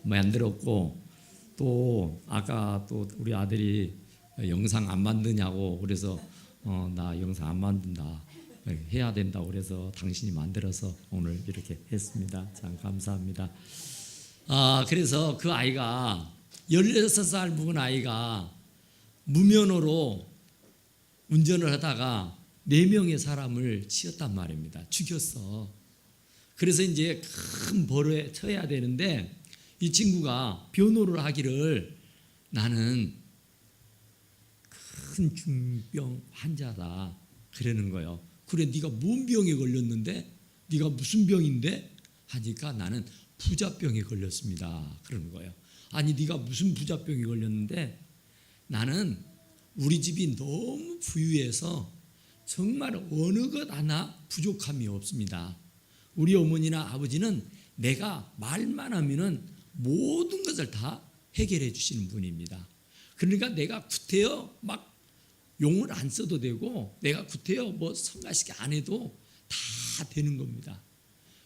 만들었고, 또 아까 또 우리 아들이 영상 안 만드냐고 그래서 나 영상 안 만든다, 해야 된다고 그래서 당신이 만들어서 오늘 이렇게 했습니다. 참 감사합니다. 그래서 그 아이가 16살 묵은 아이가 무면허로 운전을 하다가 4명의 사람을 치었단 말입니다. 죽였어. 그래서 이제 큰 벌에 처해야 되는데 이 친구가 변호를 하기를 나는 큰 중병 환자다 그러는 거예요. 그래 네가 뭔 병에 걸렸는데? 네가 무슨 병인데? 하니까 나는 부자병에 걸렸습니다 그러는 거예요. 아니 네가 무슨 부자병에 걸렸는데? 나는 우리 집이 너무 부유해서 정말 어느 것 하나 부족함이 없습니다. 우리 어머니나 아버지는 내가 말만 하면은 모든 것을 다 해결해 주시는 분입니다. 그러니까 내가 구태여 막 용을 안 써도 되고 내가 구태여 뭐 성가시게 안 해도 다 되는 겁니다.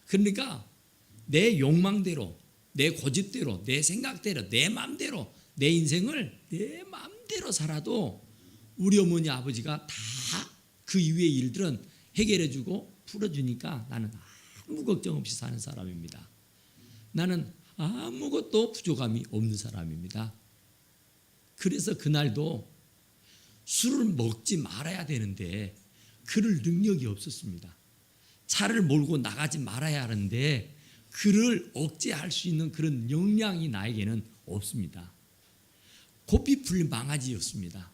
그러니까 내 욕망대로, 내 고집대로, 내 생각대로, 내 마음대로 내 인생을 내 마음대로 살아도 우리 어머니 아버지가 다 그 이후의 일들은 해결해주고 풀어주니까 나는 아무 걱정 없이 사는 사람입니다. 나는 아무것도 부족함이 없는 사람입니다. 그래서 그날도 술을 먹지 말아야 되는데 그럴 능력이 없었습니다. 차를 몰고 나가지 말아야 하는데 그를 억제할 수 있는 그런 역량이 나에게는 없습니다. 고삐 풀린 망아지였습니다.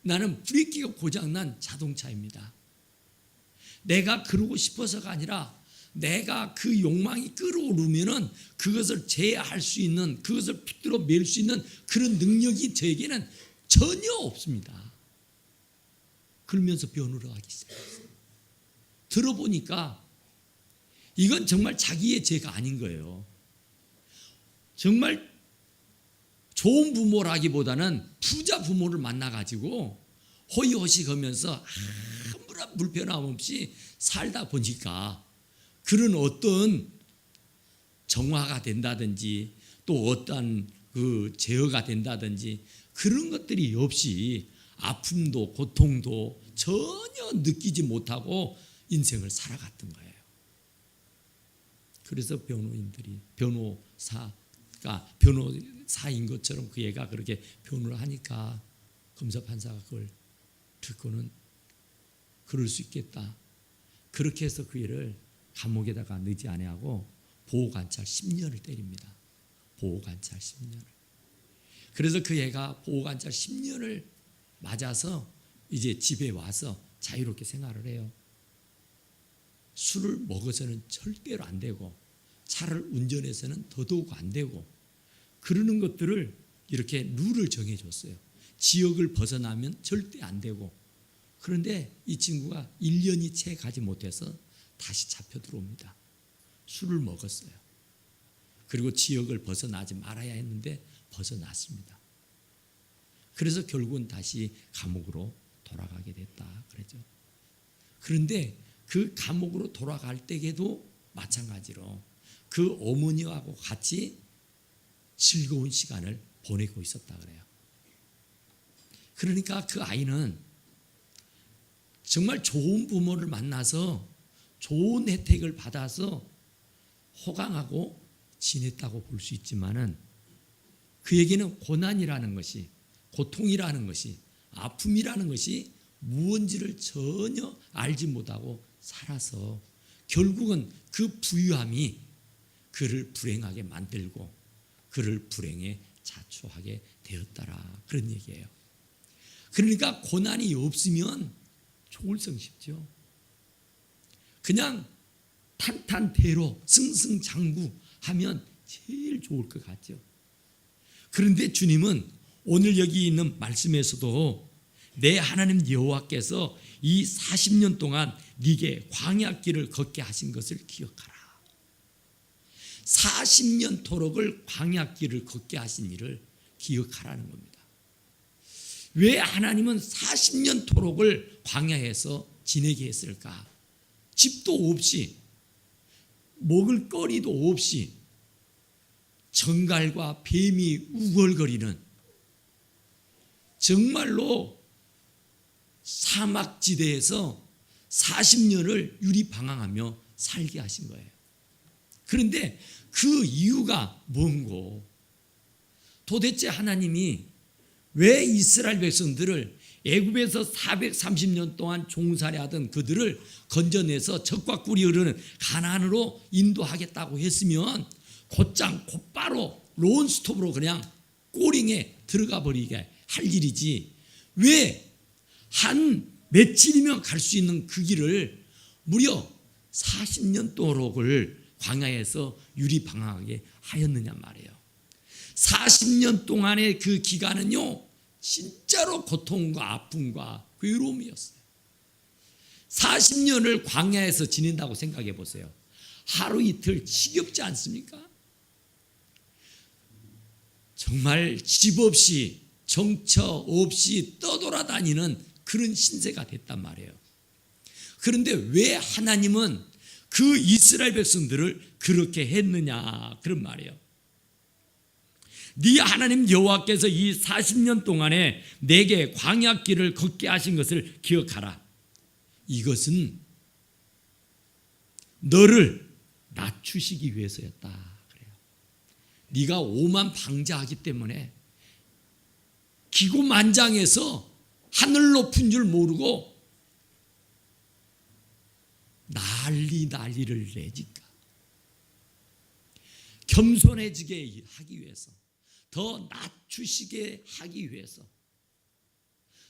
나는 브레이크가 고장난 자동차입니다. 내가 그러고 싶어서가 아니라 내가 그 욕망이 끌어오르면은 그것을 제어할 수 있는, 그것을 붙들어 맬 수 있는 그런 능력이 저에게는 전혀 없습니다. 그러면서 변호를 하기 시작했어요. 들어보니까 이건 정말 자기의 죄가 아닌 거예요. 정말 좋은 부모라기보다는 부자 부모를 만나가지고 호의호식하면서 아무런 불편함 없이 살다 보니까 그런 어떤 정화가 된다든지 또 어떤 그 제어가 된다든지 그런 것들이 없이 아픔도 고통도 전혀 느끼지 못하고 인생을 살아갔던 거예요. 그래서 변호사인 것처럼 그 애가 그렇게 변호를 하니까 검사 판사가 그걸 듣고는 그럴 수 있겠다. 그렇게 해서 그 애를 감옥에다가 넣지 아니하고 보호관찰 10년을 때립니다. 보호관찰 10년을. 그래서 그 애가 보호관찰 10년을 맞아서 이제 집에 와서 자유롭게 생활을 해요. 술을 먹어서는 절대로 안 되고 차를 운전해서는 더더욱 안 되고 그러는 것들을 이렇게 룰을 정해줬어요. 지역을 벗어나면 절대 안 되고. 그런데 이 친구가 1년이 채 가지 못해서 다시 잡혀 들어옵니다. 술을 먹었어요. 그리고 지역을 벗어나지 말아야 했는데 벗어났습니다. 그래서 결국은 다시 감옥으로 돌아가게 됐다 그러죠. 그런데 그 감옥으로 돌아갈 때에도 마찬가지로 그 어머니하고 같이 즐거운 시간을 보내고 있었다 그래요. 그러니까 그 아이는 정말 좋은 부모를 만나서 좋은 혜택을 받아서 호강하고 지냈다고 볼 수 있지만은 그에게는 고난이라는 것이, 고통이라는 것이, 아픔이라는 것이 무언지를 전혀 알지 못하고 살아서 결국은 그 부유함이 그를 불행하게 만들고 그를 불행에 자초하게 되었다라 그런 얘기예요. 그러니까 고난이 없으면 좋을성 싶죠. 그냥 탄탄대로 승승장구하면 제일 좋을 것 같죠. 그런데 주님은 오늘 여기 있는 말씀에서도 내 하나님 여호와께서 이 40년 동안 네게 광야길을 걷게 하신 것을 기억하라. 40년 토록을 광야길을 걷게 하신 일을 기억하라는 겁니다. 왜 하나님은 40년 토록을 광야에서 지내게 했을까? 집도 없이 먹을 거리도 없이 정갈과 뱀이 우글거리는 정말로 사막지대에서 40년을 유리방황하며 살게 하신 거예요. 그런데 그 이유가 뭔고? 도대체 하나님이 왜 이스라엘 백성들을 애굽에서 430년 동안 종살이하던 그들을 건져내서 젖과 꿀이 흐르는 가나안으로 인도하겠다고 했으면 곧장 곧바로 론스톱으로 그냥 꼬링에 들어가 버리게 할 일이지, 왜 한 며칠이면 갈 수 있는 그 길을 무려 40년 동안을 광야에서 유리방황하게 하였느냐 말이에요. 40년 동안의 그 기간은요, 진짜로 고통과 아픔과 괴로움이었어요. 40년을 광야에서 지낸다고 생각해 보세요. 하루 이틀 지겹지 않습니까? 정말 집 없이 정처 없이 떠돌아다니는 그런 신세가 됐단 말이에요. 그런데 왜 하나님은 그 이스라엘 백성들을 그렇게 했느냐, 그런 말이에요. 네 하나님 여호와께서 이 40년 동안에 내게 광야길을 걷게 하신 것을 기억하라. 이것은 너를 낮추시기 위해서였다 그래요. 네가 오만방자하기 때문에 기고만장해서 하늘 높은 줄 모르고 난리를 내니까 겸손해지게 하기 위해서, 더 낮추시게 하기 위해서,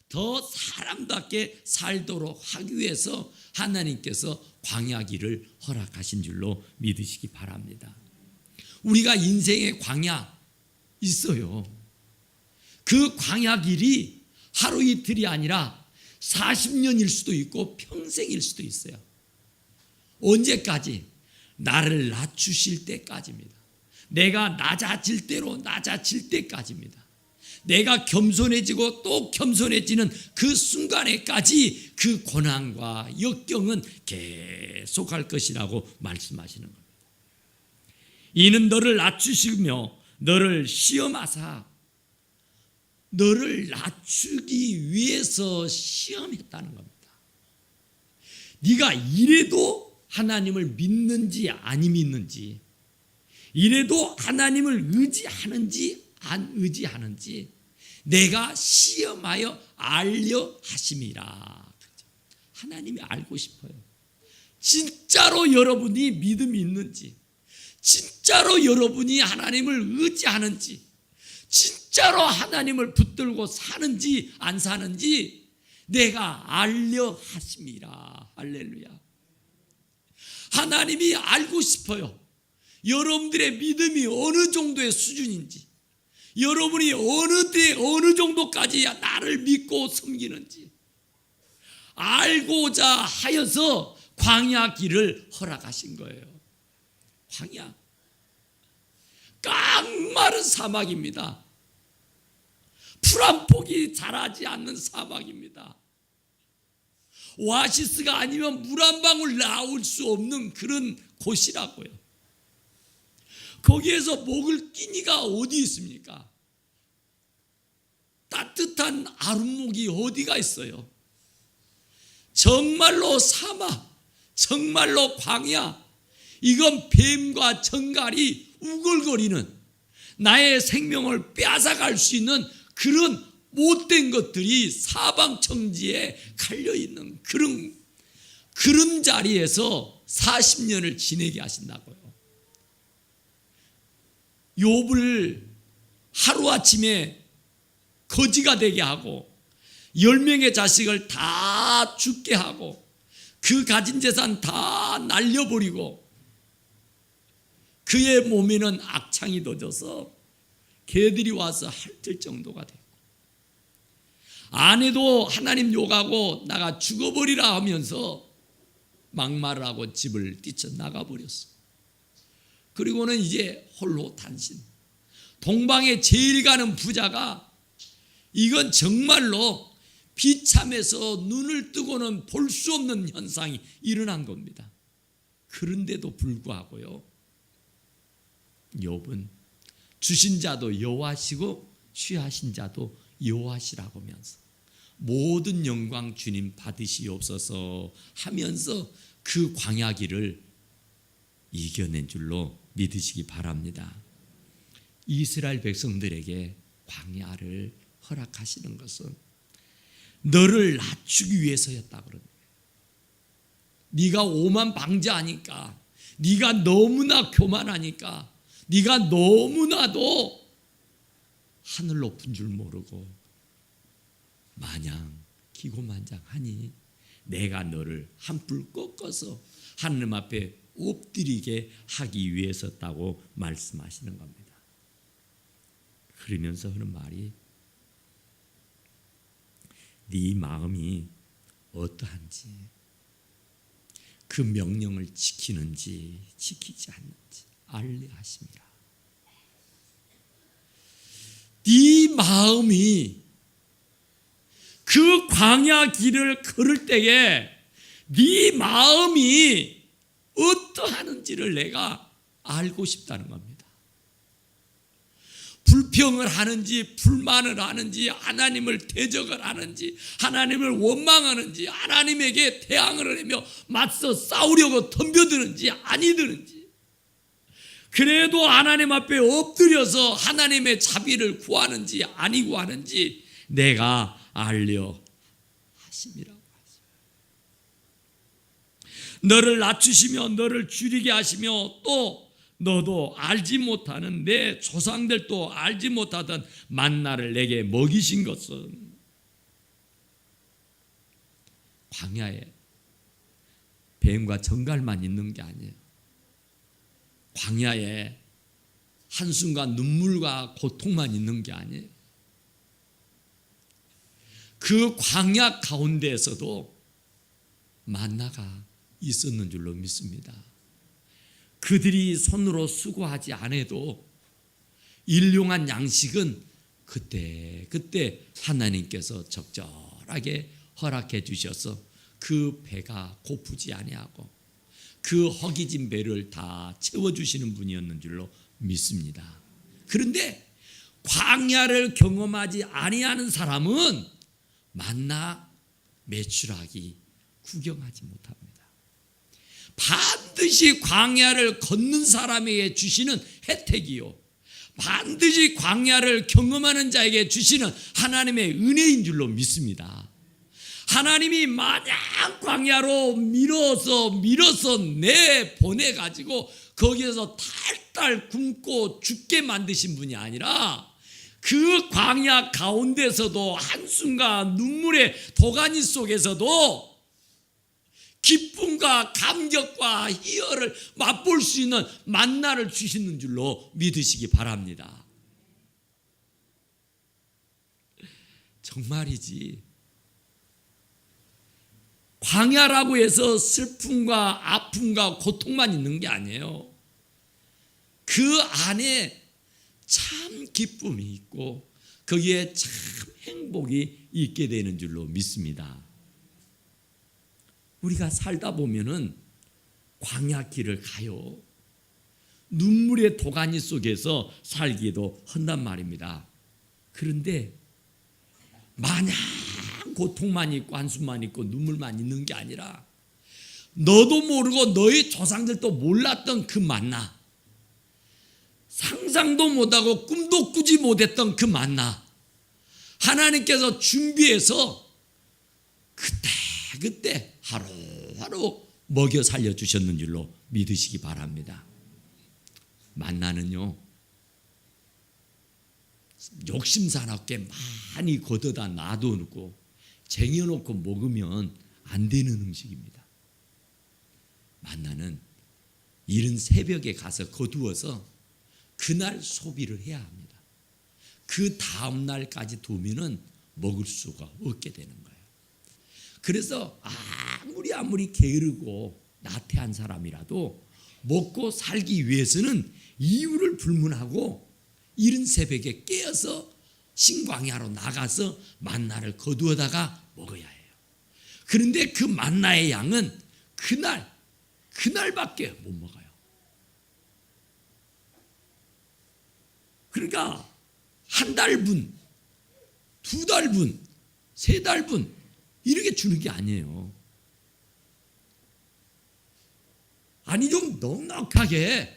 더 사람답게 살도록 하기 위해서 하나님께서 광야길을 허락하신 줄로 믿으시기 바랍니다. 우리가 인생의 광야 있어요. 그 광야길이 하루 이틀이 아니라 40년일 수도 있고 평생일 수도 있어요. 언제까지? 나를 낮추실 때까지입니다. 내가 낮아질 대로 낮아질 때까지입니다. 내가 겸손해지고 또 겸손해지는 그 순간에까지 그 고난과 역경은 계속할 것이라고 말씀하시는 겁니다. 이는 너를 낮추시며 너를 시험하사, 너를 낮추기 위해서 시험했다는 겁니다. 네가 이래도 하나님을 믿는지 안 믿는지, 이래도 하나님을 의지하는지 안 의지하는지 내가 시험하여 알려 하심이라. 하나님이 알고 싶어요. 진짜로 여러분이 믿음이 있는지, 진짜로 여러분이 하나님을 의지하는지, 진짜로 하나님을 붙들고 사는지 안 사는지 내가 알려 하심이라. 할렐루야. 하나님이 알고 싶어요. 여러분들의 믿음이 어느 정도의 수준인지, 여러분이 어느 정도까지 나를 믿고 섬기는지 알고자 하여서 광야 길을 허락하신 거예요. 광야, 깡마른 사막입니다. 풀 한 폭이 자라지 않는 사막입니다. 오아시스가 아니면 물 한 방울 나올 수 없는 그런 곳이라고요. 거기에서 먹을 끼니가 어디 있습니까? 따뜻한 아랫목이 어디가 있어요? 정말로 사막, 정말로 광야, 이건 뱀과 정갈이 우글거리는, 나의 생명을 빼앗아갈 수 있는 그런 못된 것들이 사방천지에 갈려있는 그런 자리에서 40년을 지내게 하신다고요. 욥을 하루아침에 거지가 되게 하고 10명의 자식을 다 죽게 하고 그 가진 재산 다 날려버리고 그의 몸에는 악창이 돋아서 개들이 와서 핥을 정도가 되고, 아내도 하나님 욕하고 나가 죽어버리라 하면서 막말을 하고 집을 뛰쳐나가버렸어. 그리고는 이제 홀로 단신. 동방에 제일 가는 부자가, 이건 정말로 비참해서 눈을 뜨고는 볼 수 없는 현상이 일어난 겁니다. 그런데도 불구하고요, 욥은 주신 자도 여호와시고 취하신 자도 여호와시라고 하면서 모든 영광 주님 받으시옵소서 하면서 그 광야길을 이겨낸 줄로 믿으시기 바랍니다. 이스라엘 백성들에게 광야를 허락하시는 것은 너를 낮추기 위해서였다 그럽니다. 네가 오만 방자하니까, 네가 너무나 교만하니까, 네가 너무나도 하늘 높은 줄 모르고 마냥 기고만장하니 내가 너를 한풀 꺾어서 하느님 앞에 엎드리게 하기 위해서였다고 말씀하시는 겁니다. 그러면서 하는 말이 네 마음이 어떠한지, 그 명령을 지키는지 지키지 않는지 알려 하십니다. 네 마음이 그 광야 길을 걸을 때에 네 마음이 어떠하는지를 내가 알고 싶다는 겁니다. 불평을 하는지 불만을 하는지 하나님을 대적을 하는지 하나님을 원망하는지 하나님에게 대항을 하며 맞서 싸우려고 덤벼드는지 아니드는지 그래도 하나님 앞에 엎드려서 하나님의 자비를 구하는지 아니고 하는지 내가 알려 하심이라고 하죠. 너를 낮추시며 너를 줄이게 하시며 또 너도 알지 못하는 내 조상들도 알지 못하던 만나를 내게 먹이신 것은 광야에 뱀과 정갈만 있는 게 아니에요. 광야에 한순간 눈물과 고통만 있는 게 아니에요. 그 광야 가운데에서도 만나가 있었는 줄로 믿습니다. 그들이 손으로 수고하지 않아도 일용한 양식은 그때 하나님께서 적절하게 허락해 주셔서 그 배가 고프지 아니하고 그 허기진 배를 다 채워주시는 분이었는 줄로 믿습니다. 그런데 광야를 경험하지 아니하는 사람은 만나 매출하기 구경하지 못합니다. 반드시 광야를 걷는 사람에게 주시는 혜택이요, 반드시 광야를 경험하는 자에게 주시는 하나님의 은혜인 줄로 믿습니다. 하나님이 마냥 광야로 밀어서 내보내가지고 거기에서 탈탈 굶고 죽게 만드신 분이 아니라 그 광야 가운데서도 한순간 눈물의 도가니 속에서도 기쁨과 감격과 희열을 맛볼 수 있는 만나를 주시는 줄로 믿으시기 바랍니다. 정말이지 광야라고 해서 슬픔과 아픔과 고통만 있는 게 아니에요. 그 안에 참 기쁨이 있고 거기에 참 행복이 있게 되는 줄로 믿습니다. 우리가 살다 보면은 광야 길을 가요. 눈물의 도가니 속에서 살기도 한단 말입니다. 그런데 마냥 고통만 있고 한숨만 있고 눈물만 있는 게 아니라 너도 모르고 너희 조상들도 몰랐던 그 만나, 상상도 못하고 꿈도 꾸지 못했던 그 만나 하나님께서 준비해서 그때 하루하루 먹여 살려주셨는 줄로 믿으시기 바랍니다. 만나는요, 욕심사납게 많이 걷어다 놔두고 쟁여놓고 먹으면 안 되는 음식입니다. 만나는 이른 새벽에 가서 거두어서 그날 소비를 해야 합니다. 그 다음 날까지 두면은 먹을 수가 없게 되는 거예요. 그래서 아무리 게으르고 나태한 사람이라도 먹고 살기 위해서는 이유를 불문하고 이른 새벽에 깨어서 신광야로 나가서 만나를 거두어다가 먹어야 해요. 그런데 그 만나의 양은 그날밖에 못 먹어요. 그러니까 한 달분, 두 달분, 세 달분 이렇게 주는 게 아니에요. 아니 좀 넉넉하게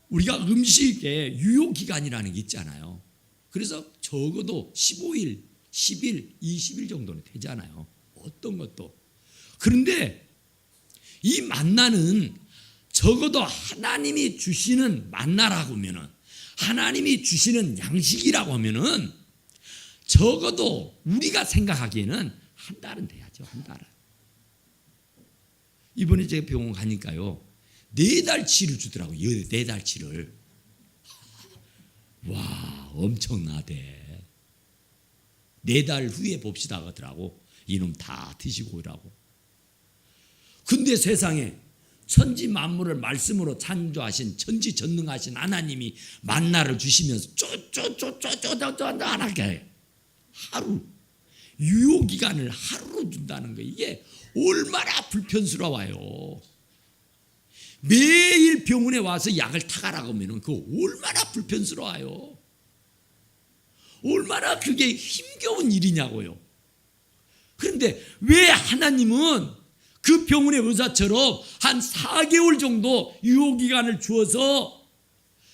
우리가 음식에 유효기간이라는 게 있잖아요. 그래서 적어도 15일, 10일, 20일 정도는 되잖아요. 어떤 것도. 그런데 이 만나는 적어도 하나님이 주시는 만나라고 하면은, 하나님이 주시는 양식이라고 하면은 적어도 우리가 생각하기에는 한 달은 돼야죠. 한 달은. 이번에 제가 병원 가니까요, 4달치를 주더라고요. 4달치를. 와, 엄청나대. 4달 후에 봅시다 하더라고. 이놈 다 드시고 오라고. 근데 세상에 천지 만물을 말씀으로 창조하신 천지전능하신 하나님이 만나를 주시면서 쪼쪼쪼쪼쪼쪼쪼하게 하루, 유효기간을 하루로 준다는 거, 이게 얼마나 불편스러워요. 매일 병원에 와서 약을 타가라고 하면 그거 얼마나 불편스러워요. 얼마나 그게 힘겨운 일이냐고요. 그런데 왜 하나님은 그 병원의 의사처럼 한 4개월 정도 유효기간을 주어서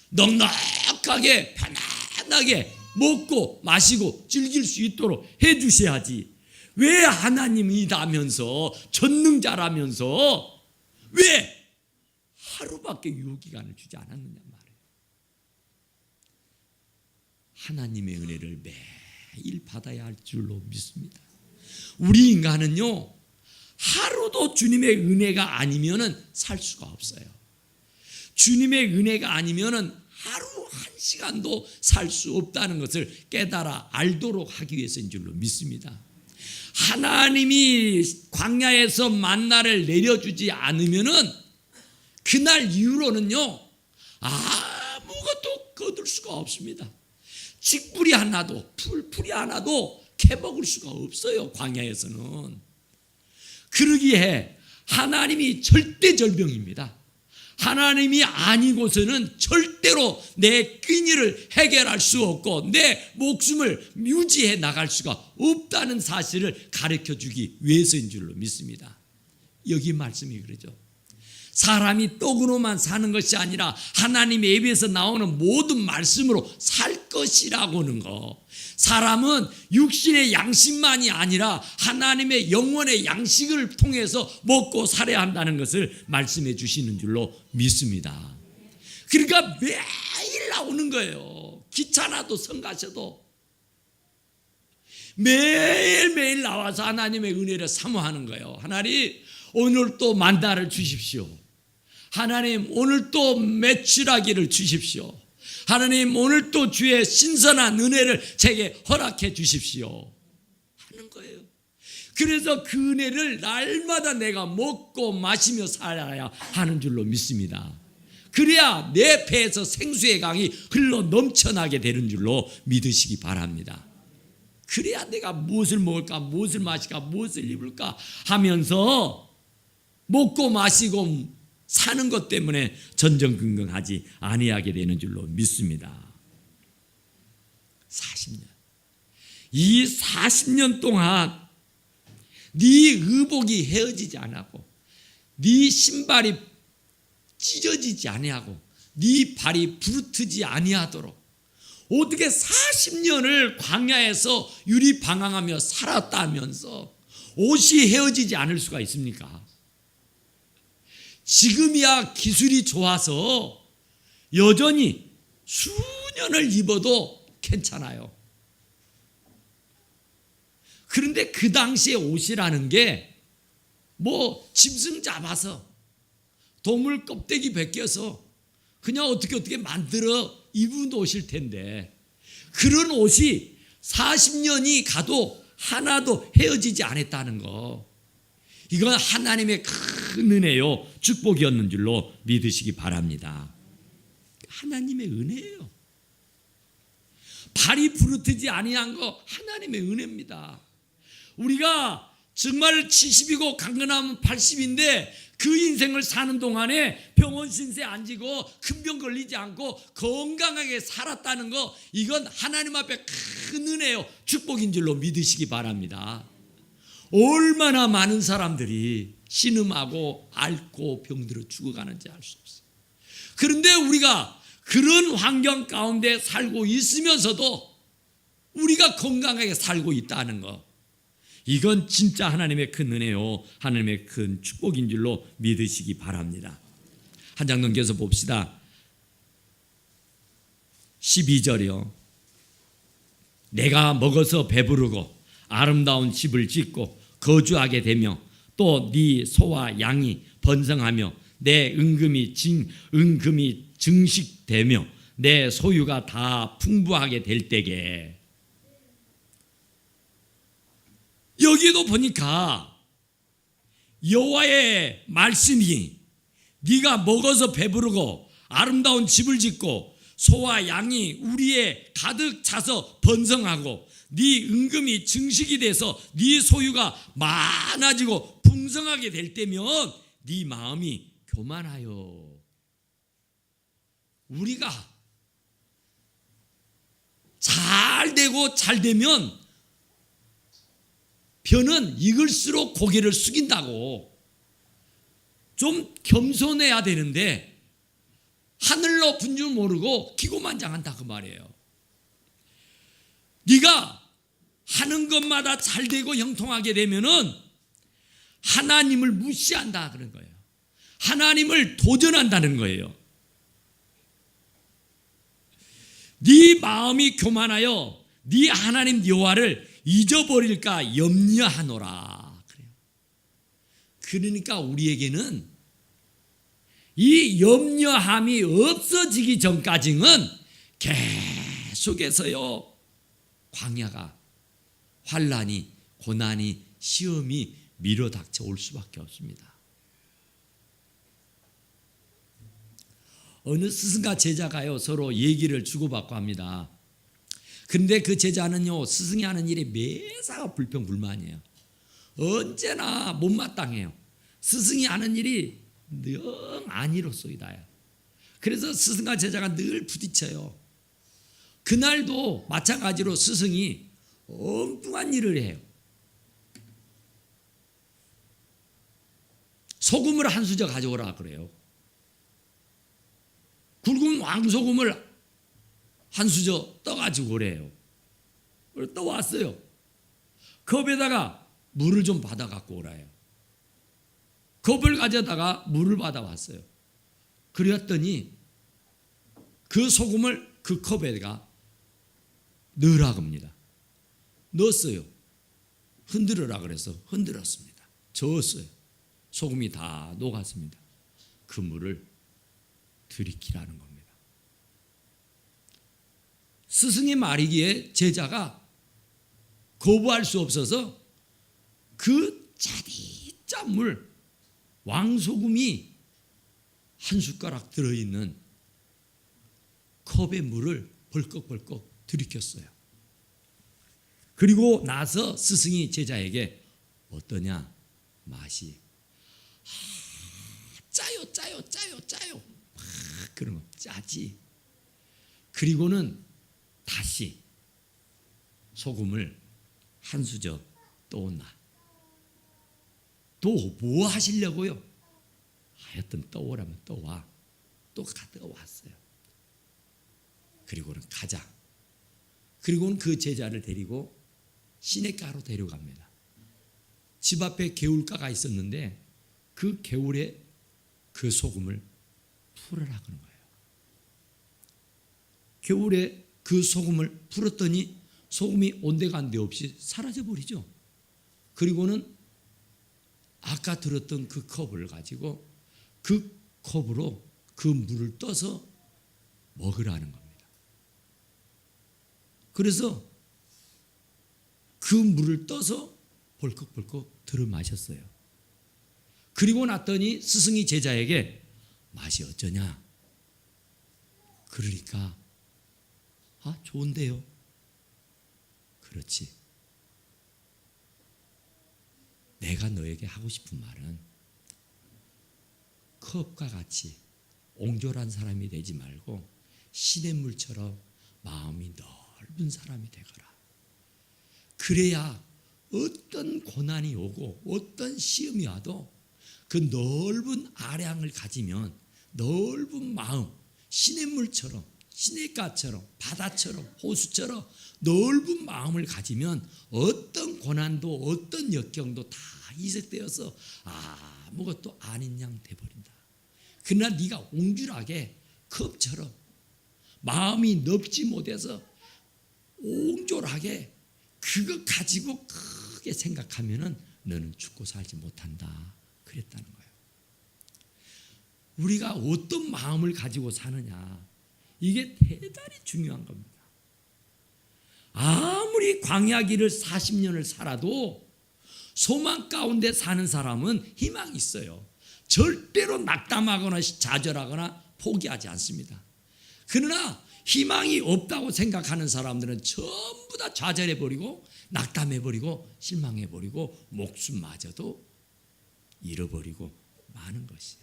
넉넉하게 편안하게 먹고 마시고 즐길 수 있도록 해 주셔야지. 왜 하나님이라면서, 전능자라면서 왜 하루밖에 유효기간을 주지 않았느냐 말이에요. 하나님의 은혜를 매일 받아야 할 줄로 믿습니다. 우리 인간은요, 하루도 주님의 은혜가 아니면은 살 수가 없어요. 주님의 은혜가 아니면은 하루 한 시간도 살 수 없다는 것을 깨달아 알도록 하기 위해서인 줄로 믿습니다. 하나님이 광야에서 만나를 내려주지 않으면은 그날 이후로는요, 아무것도 거둘 수가 없습니다. 직불이 하나도, 풀이 하나도 캐먹을 수가 없어요. 광야에서는. 그러기에 하나님이 절대절명입니다. 하나님이 아니고서는 절대로 내 끈이를 해결할 수 없고 내 목숨을 유지해 나갈 수가 없다는 사실을 가르쳐 주기 위해서인 줄로 믿습니다. 여기 말씀이 그러죠. 사람이 떡으로만 사는 것이 아니라 하나님의 입에서 나오는 모든 말씀으로 살 것이라고는 거. 사람은 육신의 양식만이 아니라 하나님의 영혼의 양식을 통해서 먹고 살아야 한다는 것을 말씀해 주시는 줄로 믿습니다. 그러니까 매일 나오는 거예요. 귀찮아도 성가셔도 매일매일 나와서 하나님의 은혜를 사모하는 거예요. 하나님, 오늘 또 만나를 주십시오. 하나님, 오늘 또 매출하기를 주십시오. 하나님, 오늘 또 주의 신선한 은혜를 제게 허락해 주십시오 하는 거예요. 그래서 그 은혜를 날마다 내가 먹고 마시며 살아야 하는 줄로 믿습니다. 그래야 내 배에서 생수의 강이 흘러 넘쳐나게 되는 줄로 믿으시기 바랍니다. 그래야 내가 무엇을 먹을까, 무엇을 마실까, 무엇을 입을까 하면서 먹고 마시고 사는 것 때문에 전전긍긍하지 아니하게 되는 줄로 믿습니다. 40년. 이 40년 동안 네 의복이 헤어지지 않았고 네 신발이 찢어지지 아니하고 네 발이 부르트지 아니하도록 어떻게 40년을 광야에서 유리방황하며 살았다면서 옷이 헤어지지 않을 수가 있습니까? 지금이야 기술이 좋아서 여전히 수년을 입어도 괜찮아요. 그런데 그 당시에 옷이라는 게 뭐 짐승 잡아서 동물 껍데기 벗겨서 그냥 어떻게 만들어 입은 옷일 텐데 그런 옷이 40년이 가도 하나도 헤어지지 않았다는 거, 이건 하나님의 큰 은혜요 축복이었는 줄로 믿으시기 바랍니다. 하나님의 은혜예요. 발이 부르트지 아니한 거 하나님의 은혜입니다. 우리가 정말 70이고 강건하면 80인데 그 인생을 사는 동안에 병원 신세 안 지고 큰 병 걸리지 않고 건강하게 살았다는 거, 이건 하나님 앞에 큰 은혜요, 축복인 줄로 믿으시기 바랍니다. 얼마나 많은 사람들이 신음하고 앓고 병들어 죽어가는지 알 수 없어요. 그런데 우리가 그런 환경 가운데 살고 있으면서도 우리가 건강하게 살고 있다는 것, 이건 진짜 하나님의 큰 은혜요, 하나님의 큰 축복인 줄로 믿으시기 바랍니다. 한 장 넘겨서 봅시다. 12절이요. 내가 먹어서 배부르고 아름다운 집을 짓고 거주하게 되며 또 네 소와 양이 번성하며 내 은금이 증식되며 내 소유가 다 풍부하게 될 때게. 여기도 보니까 여호와의 말씀이 네가 먹어서 배부르고 아름다운 집을 짓고 소와 양이 우리에 가득 차서 번성하고 네 은금이 증식이 돼서 네 소유가 많아지고 풍성하게 될 때면 네 마음이 교만하여. 우리가 잘 되고 잘 되면 벼는 익을수록 고개를 숙인다고. 좀 겸손해야 되는데 하늘 높은 줄 모르고 기고만장한다 그 말이에요. 네가 하는 것마다 잘 되고 형통하게 되면은 하나님을 무시한다 그런 거예요. 하나님을 도전한다는 거예요. 네 마음이 교만하여 네 하나님 여호와를 잊어버릴까 염려하노라 그래요. 그러니까 우리에게는 이 염려함이 없어지기 전까지는 계속해서요, 광야가, 환난이, 고난이, 시험이 밀어닥쳐 올 수밖에 없습니다. 어느 스승과 제자가요 서로 얘기를 주고받고 합니다. 그런데 그 제자는요 스승이 하는 일이 매사가 불평불만이에요. 언제나 못마땅해요. 스승이 하는 일이 영 아니로소이다요. 그래서 스승과 제자가 늘 부딪혀요. 그날도 마찬가지로 스승이 엉뚱한 일을 해요. 소금을 한 수저 가져오라 그래요. 굵은 왕소금을 한 수저 떠가지고 오래요. 떠왔어요. 컵에다가 물을 좀 받아 갖고 오라요. 컵을 가져다가 물을 받아왔어요. 그랬더니 그 소금을 그 컵에다가 넣으라고 합니다. 넣었어요. 흔들어라 그래서 흔들었습니다. 저었어요. 소금이 다 녹았습니다. 그 물을 들이키라는 겁니다. 스승의 말이기에 제자가 거부할 수 없어서 그 짜릿짠 물, 왕소금이 한 숟가락 들어있는 컵의 물을 벌컥벌컥 들이켰어요. 그리고 나서 스승이 제자에게 어떠냐 맛이, 짜요 막 그런 거 짜지. 그리고는 다시 소금을 한 수저 떠온나. 또 뭐 하시려고요? 하여튼 떠오라면 떠와. 또 떠왔어요. 그리고는 가자. 그리고는 그 제자를 데리고 시냇가로 데려갑니다. 집 앞에 개울가가 있었는데 그 개울에 그 소금을 풀으라 그런 거예요. 개울에 그 소금을 풀었더니 소금이 온데간데 없이 사라져 버리죠. 그리고는 아까 들었던 그 컵을 가지고 그 컵으로 그 물을 떠서 먹으라는 겁니다. 그래서 그 물을 떠서 벌컥벌컥 들어 마셨어요. 그리고 났더니 스승이 제자에게 맛이 어쩌냐? 그러니까 좋은데요. 그렇지. 내가 너에게 하고 싶은 말은 컵과 같이 옹졸한 사람이 되지 말고 시냇물처럼 마음이 넓은 사람이 되거라. 그래야 어떤 고난이 오고 어떤 시험이 와도 그 넓은 아량을 가지면, 넓은 마음, 시냇물처럼, 시냇가처럼, 바다처럼, 호수처럼 넓은 마음을 가지면 어떤 고난도 어떤 역경도 다 이색되어서 아무것도 아닌 양 돼버린다. 그러나 네가 옹졸하게 컵처럼 마음이 넓지 못해서 옹졸하게 그거 가지고 크게 생각하면은 너는 죽고 살지 못한다. 그랬다는 거예요. 우리가 어떤 마음을 가지고 사느냐, 이게 대단히 중요한 겁니다. 아무리 광야 길을 40년을 살아도 소망 가운데 사는 사람은 희망이 있어요. 절대로 낙담하거나 좌절하거나 포기하지 않습니다. 그러나 희망이 없다고 생각하는 사람들은 전부 다 좌절해버리고 낙담해버리고 실망해버리고 목숨마저도 잃어버리고 마는 것이에요.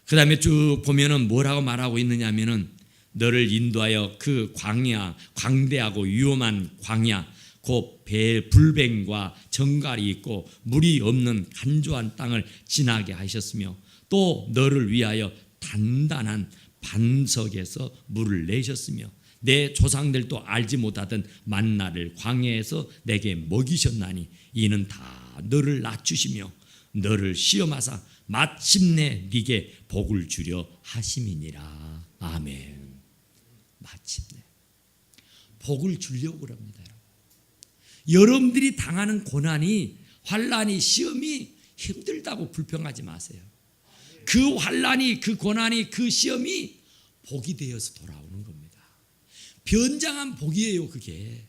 그 다음에 쭉 보면은 뭐라고 말하고 있느냐 하면은 너를 인도하여 그 광대하고 위험한 광야, 곧 불뱀과 정갈이 있고 물이 없는 간조한 땅을 지나게 하셨으며, 또 너를 위하여 단단한 반석에서 물을 내셨으며, 내 조상들도 알지 못하던 만나를 광야에서 내게 먹이셨나니 이는 다 너를 낮추시며 너를 시험하사 마침내 네게 복을 주려 하심이니라. 아멘. 마침내 복을 주려고 그럽니다. 여러분들이 당하는 고난이, 환난이, 시험이 힘들다고 불평하지 마세요. 그 환난이, 그 고난이, 그 시험이 복이 되어서 돌아오는 겁니다. 변장한 복이에요. 그게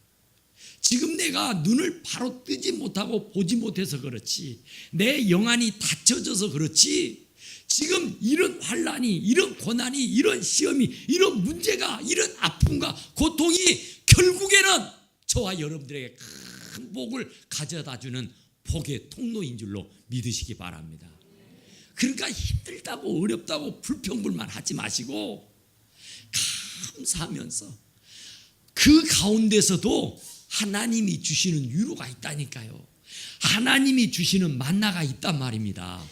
지금 내가 눈을 바로 뜨지 못하고 보지 못해서 그렇지, 내 영안이 닫혀져서 그렇지, 지금 이런 환난이, 이런 고난이, 이런 시험이, 이런 문제가, 이런 아픔과 고통이 결국에는 저와 여러분들에게 큰 복을 가져다주는 복의 통로인 줄로 믿으시기 바랍니다. 그러니까 힘들다고 어렵다고 불평불만 하지 마시고 감사하면서 그 가운데서도 하나님이 주시는 위로가 있다니까요. 하나님이 주시는 만나가 있단 말입니다.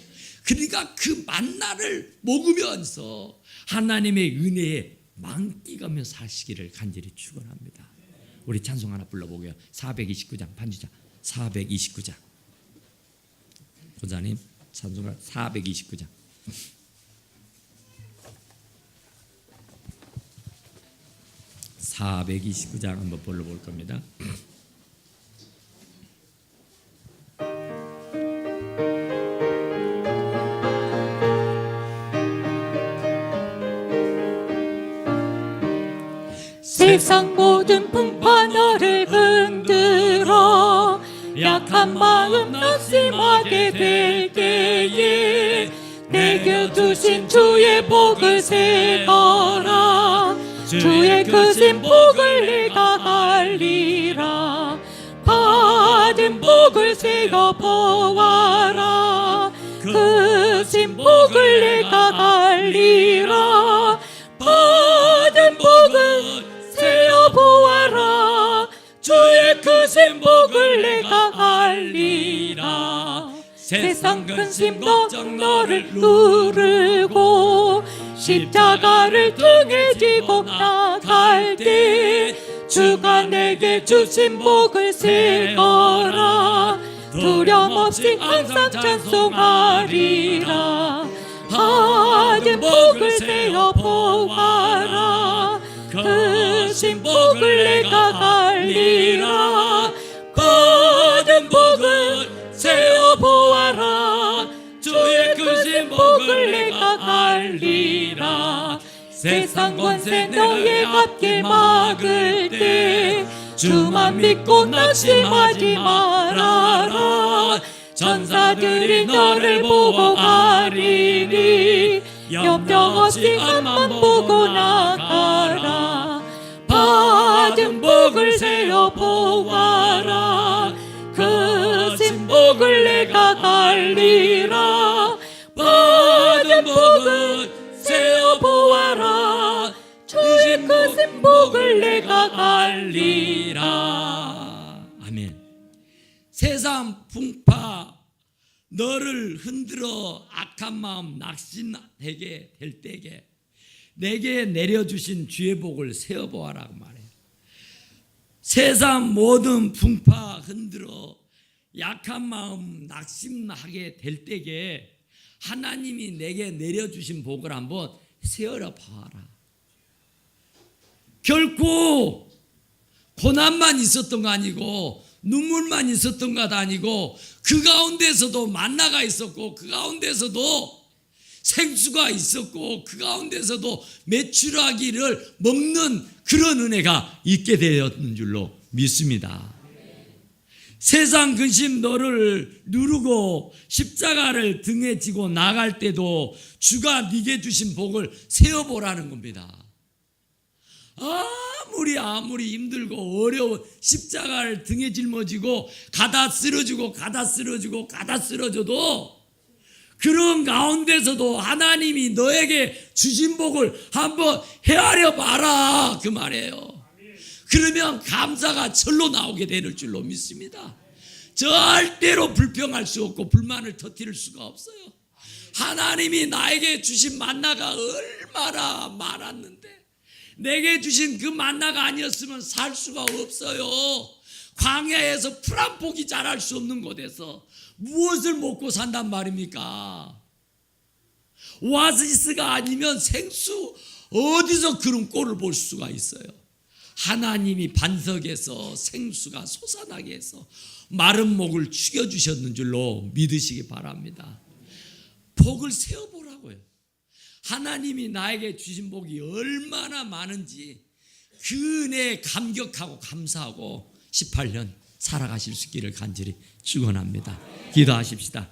그러니까 그 만나를 먹으면서 하나님의 은혜에 만끽하며 사시기를 간절히 축원합니다. 우리 찬송 하나 불러보게요. 429장 반주자 429장 고자님 찬송가 429장 429장 한번 불러볼 겁니다. 세상 모든 풍파 너를 흔들어 약한 마음 낙심하게 될 때에 내게 주신 주의 복을 세거라. 주의 크신 복을 내가 알리라. 받은 복을 세어 보아라. 크신 복을 내가 알리라. 받은 복을 세어 보아라. 주의 크신 복을 내가 알리라. 세상 근심 걱정 너를 누르고 십자가를 등에 지고 나갈 때 주가 내게 주신 복을 세거라. 두려움 없이 항상 찬송하리라. 받은 복을 세어 보아라. 크신 복을 내가 알리라. 받은 복을 세어 보아라. 주의 크신 복을 내가 알리라. 세상 권세 너의 앞길 막을 때 주만 믿고 낙심하지 말아라. 천사들이 너를 보고 가리니 염려 없이 앞만 보고 나가라. 받은 복을 세어 보아라. 크신 복을 내가 갈리라. 받은 복은 세어 보아라. 주의 크신 복을 내가 알리라. 아멘. 세상 풍파 너를 흔들어 악한 마음 낙심하게 될 때에 내게 내려주신 주의 복을 세어보아라고 말해요. 세상 모든 풍파 흔들어 약한 마음 낙심하게 될 때에 하나님이 내게 내려주신 복을 한번 세어라 봐라. 결코 고난만 있었던 거 아니고 눈물만 있었던 것 아니고 그 가운데서도 만나가 있었고 그 가운데서도 생수가 있었고 그 가운데서도 메추라기를 먹는 그런 은혜가 있게 되었는 줄로 믿습니다. 세상 근심 너를 누르고 십자가를 등에 지고 나갈 때도 주가 네게 주신 복을 세어보라는 겁니다. 아무리 힘들고 어려운 십자가를 등에 짊어지고 가다 쓰러지고 쓰러져도 그런 가운데서도 하나님이 너에게 주신 복을 한번 헤아려 봐라 그 말이에요. 그러면 감사가 절로 나오게 될 줄로 믿습니다. 절대로 불평할 수 없고 불만을 터뜨릴 수가 없어요. 하나님이 나에게 주신 만나가 얼마나 많았는데 내게 주신 그 만나가 아니었으면 살 수가 없어요. 광야에서 풀 한 포기 자랄 수 없는 곳에서 무엇을 먹고 산단 말입니까? 오아시스가 아니면 생수 어디서 그런 꼴을 볼 수가 있어요? 하나님이 반석에서 생수가 솟아나게 해서 마른 목을 죽여주셨는 줄로 믿으시기 바랍니다. 복을 세어보라고요. 하나님이 나에게 주신 복이 얼마나 많은지 그 은혜에 감격하고 감사하고 18년 살아가실 수 있기를 간절히 축원합니다. 기도하십시다.